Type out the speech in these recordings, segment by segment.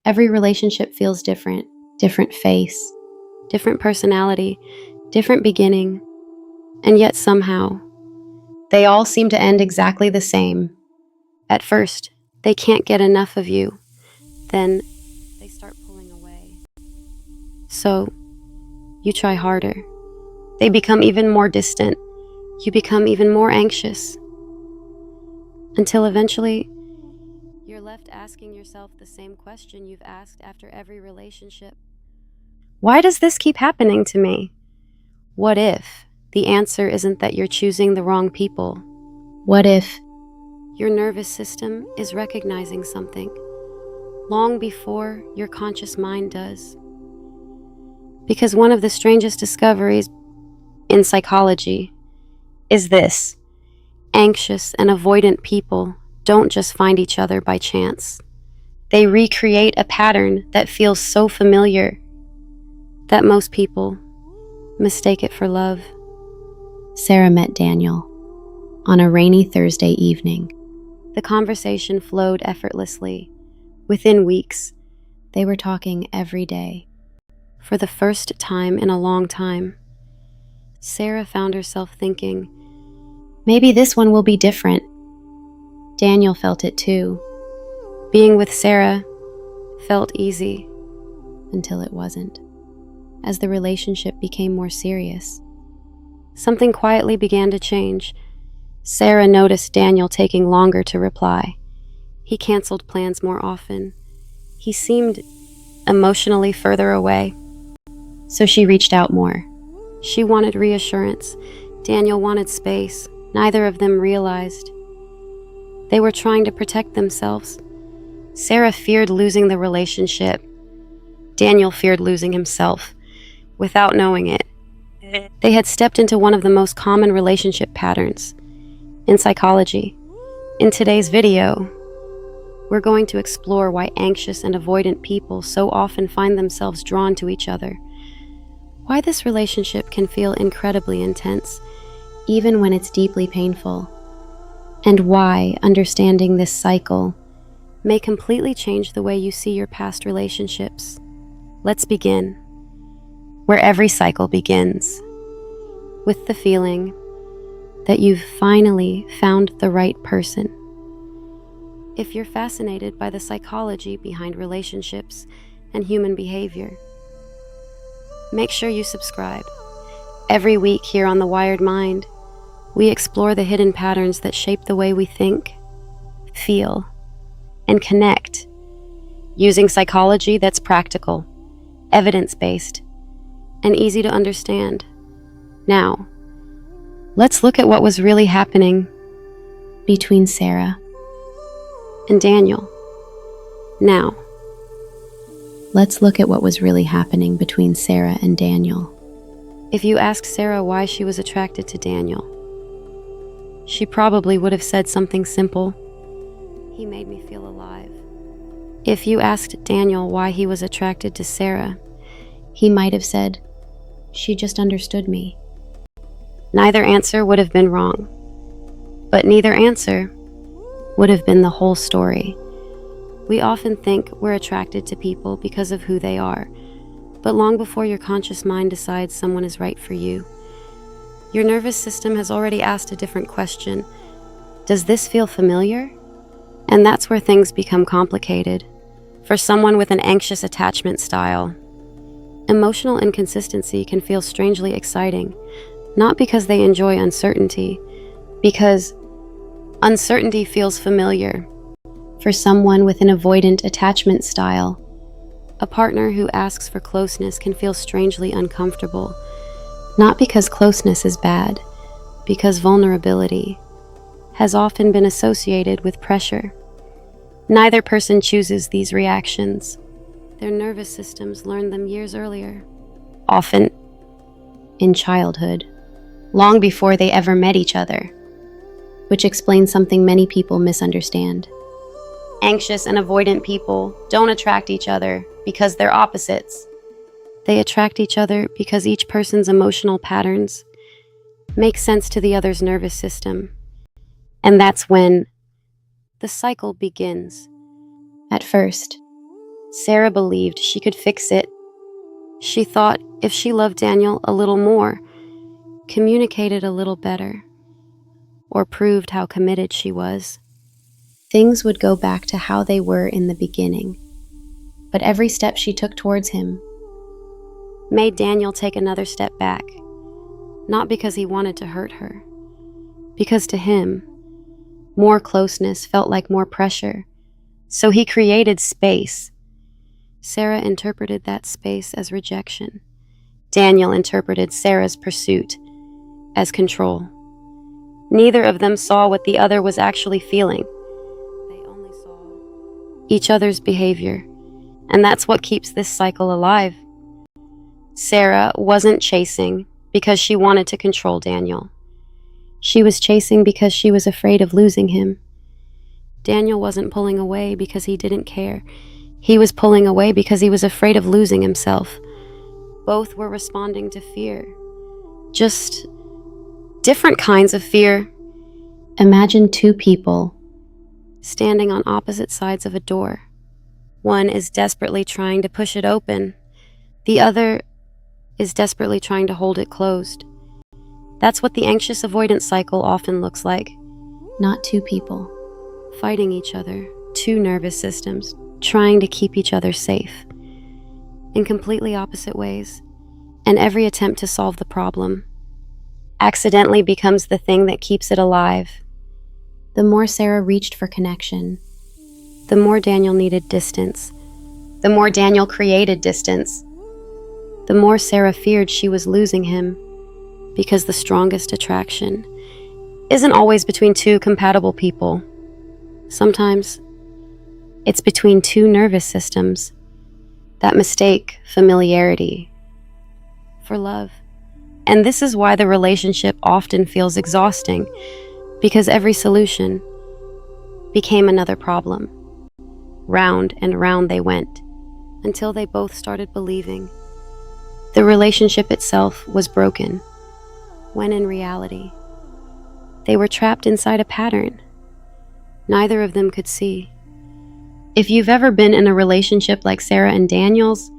Every relationship feels different, different face, different personality, different beginning, and yet somehow, they all seem to end exactly the same. At first, they can't get enough of you. Then, they start pulling away. So, you try harder. They become even more distant. You become even more anxious. Until eventually, you're left asking yourself the same question you've asked after every relationship. Why does this keep happening to me? What if the answer isn't that you're choosing the wrong people? What if your nervous system is recognizing something long before your conscious mind does? Because one of the strangest discoveries in psychology is this: anxious and avoidant people don't just find each other by chance. They recreate a pattern that feels so familiar that most people mistake it for love. Sarah met Daniel on a rainy Thursday evening. The conversation flowed effortlessly. Within weeks, they were talking every day. For the first time in a long time, Sarah found herself thinking, maybe this one will be different. Daniel felt it too. Being with Sarah felt easy until it wasn't. As the relationship became more serious, something quietly began to change. Sarah noticed Daniel taking longer to reply. He canceled plans more often. He seemed emotionally further away. So she reached out more. She wanted reassurance. Daniel wanted space. Neither of them realized they were trying to protect themselves. Sarah feared losing the relationship. Daniel feared losing himself. Without knowing it, they had stepped into one of the most common relationship patterns in psychology. In today's video, we're going to explore why anxious and avoidant people so often find themselves drawn to each other, why this relationship can feel incredibly intense, even when it's deeply painful, and why understanding this cycle may completely change the way you see your past relationships. Let's begin where every cycle begins, with the feeling that you've finally found the right person. If you're fascinated by the psychology behind relationships and human behavior, make sure you subscribe. Every week here on The Wired Mind, we explore the hidden patterns that shape the way we think, feel, and connect, using psychology that's practical, evidence-based, and easy to understand. Now, let's look at what was really happening between Sarah and Daniel. Now, let's look at what was really happening between Sarah and Daniel. If you asked Sarah why she was attracted to Daniel, she probably would have said something simple: he made me feel alive. If you asked Daniel why he was attracted to Sarah, he might have said, she just understood me. Neither answer would have been wrong, but neither answer would have been the whole story. We often think we're attracted to people because of who they are, but long before your conscious mind decides someone is right for you, your nervous system has already asked a different question. Does this feel familiar? And that's where things become complicated. For someone with an anxious attachment style, emotional inconsistency can feel strangely exciting, not because they enjoy uncertainty, because uncertainty feels familiar. For someone with an avoidant attachment style, a partner who asks for closeness can feel strangely uncomfortable, not because closeness is bad, because vulnerability has often been associated with pressure. Neither person chooses these reactions. Their nervous systems learned them years earlier, often in childhood, long before they ever met each other, which explains something many people misunderstand. Anxious and avoidant people don't attract each other because they're opposites. They attract each other because each person's emotional patterns make sense to the other's nervous system. And that's when the cycle begins. At first, Sarah believed she could fix it. She thought if she loved Daniel a little more, communicated a little better, or proved how committed she was, things would go back to how they were in the beginning. But every step she took towards him made Daniel take another step back, not because he wanted to hurt her, because to him, more closeness felt like more pressure. So he created space. Sarah interpreted that space as rejection. Daniel interpreted Sarah's pursuit as control. Neither of them saw what the other was actually feeling. They only saw each other's behavior, and that's what keeps this cycle alive. Sarah wasn't chasing because she wanted to control Daniel. She was chasing because she was afraid of losing him. Daniel wasn't pulling away because he didn't care. He was pulling away because he was afraid of losing himself. Both were responding to fear. Just different kinds of fear. Imagine two people standing on opposite sides of a door. One is desperately trying to push it open. The other is desperately trying to hold it closed. That's what the anxious-avoidant cycle often looks like. Not two people fighting each other, two nervous systems trying to keep each other safe in completely opposite ways. And every attempt to solve the problem accidentally becomes the thing that keeps it alive. The more Sarah reached for connection, the more Daniel needed distance. The more Daniel created distance, the more Sarah feared she was losing him, because the strongest attraction isn't always between two compatible people. Sometimes it's between two nervous systems that mistake familiarity for love. And this is why the relationship often feels exhausting, because every solution became another problem. Round and round they went, until they both started believing the relationship itself was broken, when in reality, they were trapped inside a pattern neither of them could see. If you've ever been in a relationship like Sarah and Daniel's,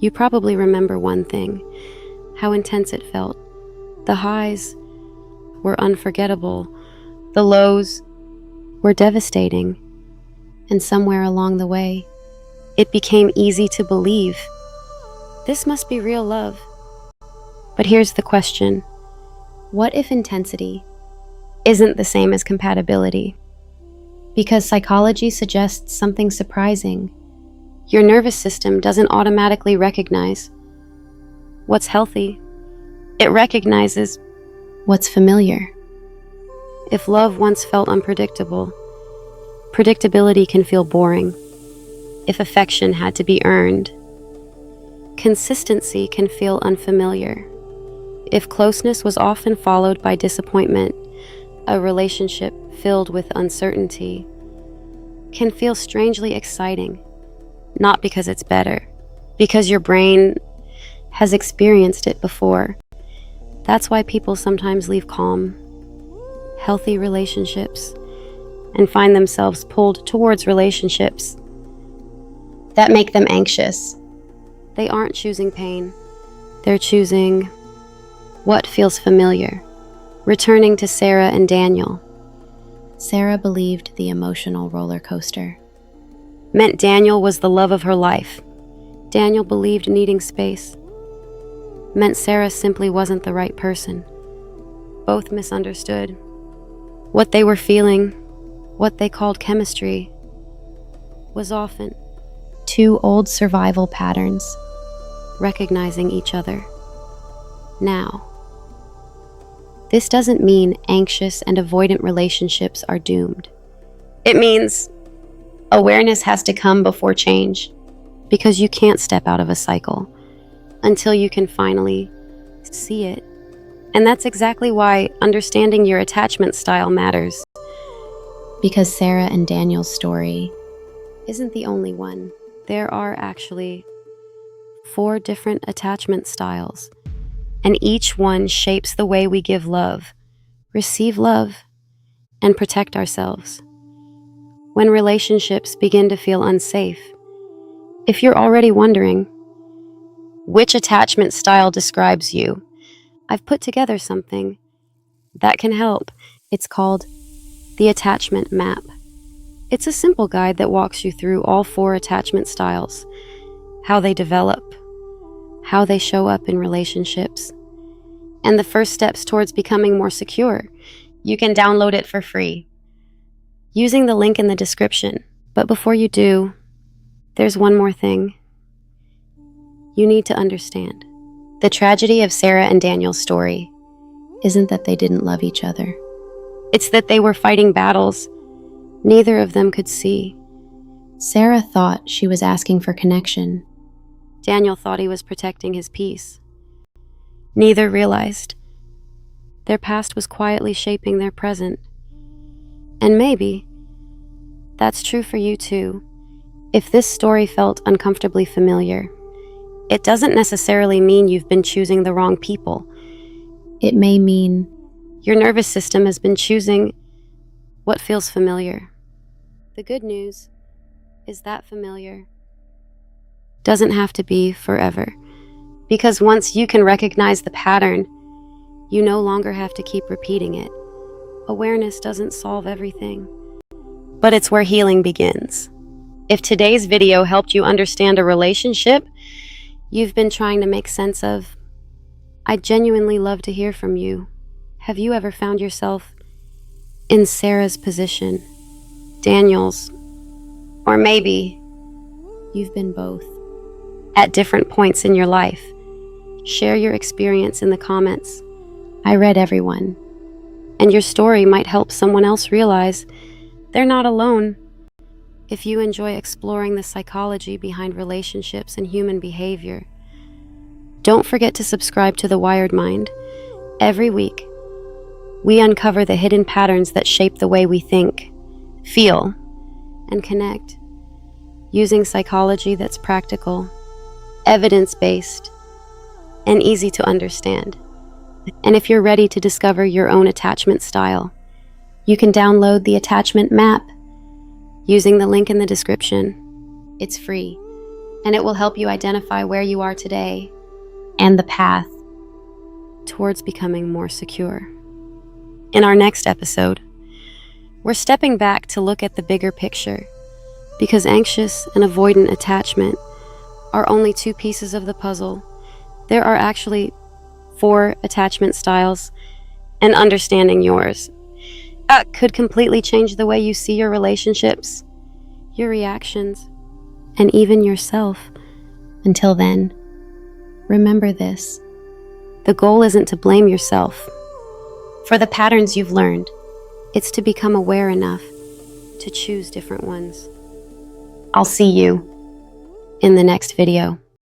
you probably remember one thing: how intense it felt. The highs were unforgettable, the lows were devastating, and somewhere along the way, it became easy to believe this must be real love. But here's the question: what if intensity isn't the same as compatibility? Because psychology suggests something surprising. Your nervous system doesn't automatically recognize what's healthy. It recognizes what's familiar. If love once felt unpredictable, predictability can feel boring. If affection had to be earned, consistency can feel unfamiliar. If closeness was often followed by disappointment, a relationship filled with uncertainty can feel strangely exciting. Not because it's better, because your brain has experienced it before. That's why people sometimes leave calm, healthy relationships and find themselves pulled towards relationships that make them anxious. They aren't choosing pain. They're choosing what feels familiar. Returning to Sarah and Daniel. Sarah believed the emotional roller coaster meant Daniel was the love of her life. Daniel believed needing space meant Sarah simply wasn't the right person. Both misunderstood what they were feeling. What they called chemistry was often two old survival patterns recognizing each other now. This doesn't mean anxious and avoidant relationships are doomed. It means awareness has to come before change, because you can't step out of a cycle until you can finally see it. And that's exactly why understanding your attachment style matters. Because Sarah and Daniel's story isn't the only one. There are actually 4 different attachment styles, and each one shapes the way we give love, receive love, and protect ourselves. When relationships begin to feel unsafe, If you're already wondering which attachment style describes you, I've put together something that can help. It's called the Attachment Map. It's a simple guide that walks you through all 4 attachment styles, how they develop, how they show up in relationships, and the first steps towards becoming more secure. You can download it for free using the link in the description. But before you do, there's one more thing you need to understand. The tragedy of Sarah and Daniel's story isn't that they didn't love each other. It's that they were fighting battles neither of them could see. Sarah thought she was asking for connection. Daniel thought he was protecting his peace. Neither realized their past was quietly shaping their present. And maybe that's true for you too. If this story felt uncomfortably familiar, it doesn't necessarily mean you've been choosing the wrong people. It may mean your nervous system has been choosing what feels familiar. The good news is that familiar doesn't have to be forever, because once you can recognize the pattern, you no longer have to keep repeating it. Awareness doesn't solve everything, but it's where healing begins. If today's video helped you understand a relationship you've been trying to make sense of, I'd genuinely love to hear from you. Have you ever found yourself in Sarah's position, Daniel's, or maybe you've been both at different points in your life? Share your experience in the comments. I read everyone, and your story might help someone else realize they're not alone. If you enjoy exploring the psychology behind relationships and human behavior, don't forget to subscribe to The Wired Mind. Every week, we uncover the hidden patterns that shape the way we think, feel, and connect, using psychology that's practical, evidence-based, and easy to understand. And if you're ready to discover your own attachment style, you can download the Attachment Map using the link in the description. It's free, and it will help you identify where you are today and the path towards becoming more secure. In our next episode, we're stepping back to look at the bigger picture, because anxious and avoidant attachment are only 2 pieces of the puzzle. There are actually 4 attachment styles, and understanding yours could completely change the way you see your relationships, your reactions, and even yourself. Until then, remember this: the goal isn't to blame yourself for the patterns you've learned. It's to become aware enough to choose different ones. I'll see you in the next video.